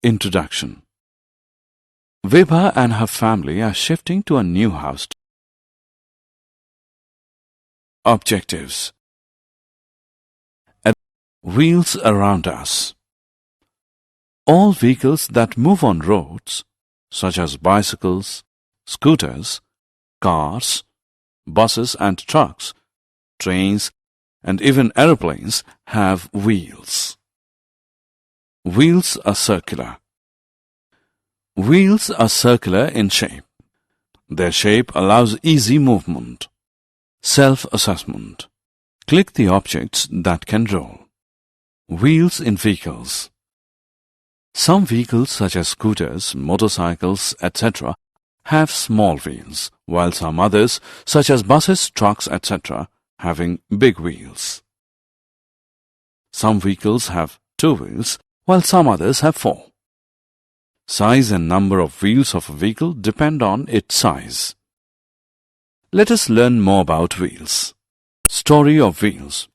Introduction. Vibha and her family are shifting to a new house. Objectives. Wheels around us. All vehicles that move on roads, such as bicycles, scooters, cars, buses and trucks, trains, and even aeroplanes, have wheels. Wheels are circular. Wheels are circular in shape. Their shape allows easy movement. Self-assessment. Click the objects that can roll. Wheels in vehicles. Some vehicles such as scooters, motorcycles, etc. have small wheels, while some others such as buses, trucks, etc. having big wheels. Some vehicles have 2 wheels, while some others have 4. Size and number of wheels of a vehicle depend on its size. Let us learn more about wheels. Story of wheels.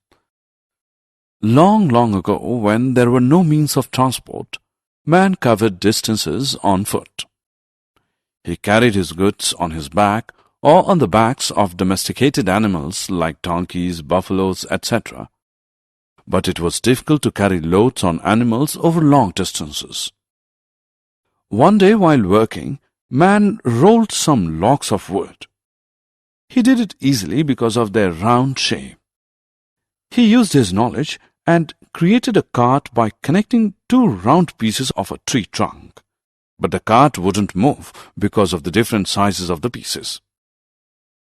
Long, long ago, when there were no means of transport, man covered distances on foot. He carried his goods on his back or on the backs of domesticated animals like donkeys, buffaloes, etc. But it was difficult to carry loads on animals over long distances. One day while working, man rolled some logs of wood. He did it easily because of their round shape. He used his knowledge and created a cart by connecting 2 round pieces of a tree trunk. But the cart wouldn't move because of the different sizes of the pieces.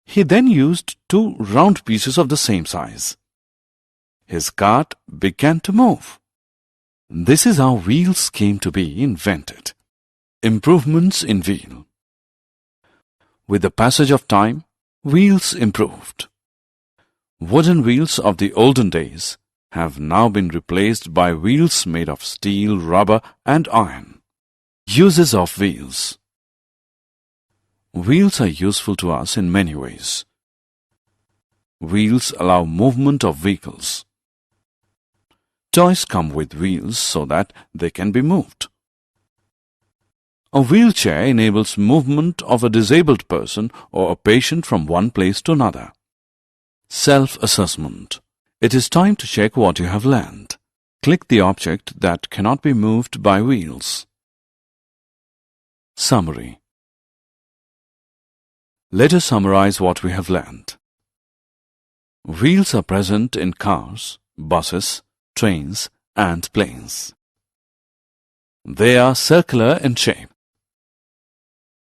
He then used 2 round pieces of the same size. His cart began to move. This is how wheels came to be invented. Improvements in wheel. With the passage of time, wheels improved. Wooden wheels of the olden days have now been replaced by wheels made of steel, rubber, and iron. Uses of wheels. Wheels are useful to us in many ways. Wheels allow movement of vehicles. Toys come with wheels so that they can be moved. A wheelchair enables movement of a disabled person or a patient from one place to another. Self-assessment. It is time to check what you have learned. Click the object that cannot be moved by wheels. Summary. Let us summarize what we have learned. Wheels are present in cars, buses, trains, and planes. They are circular in shape.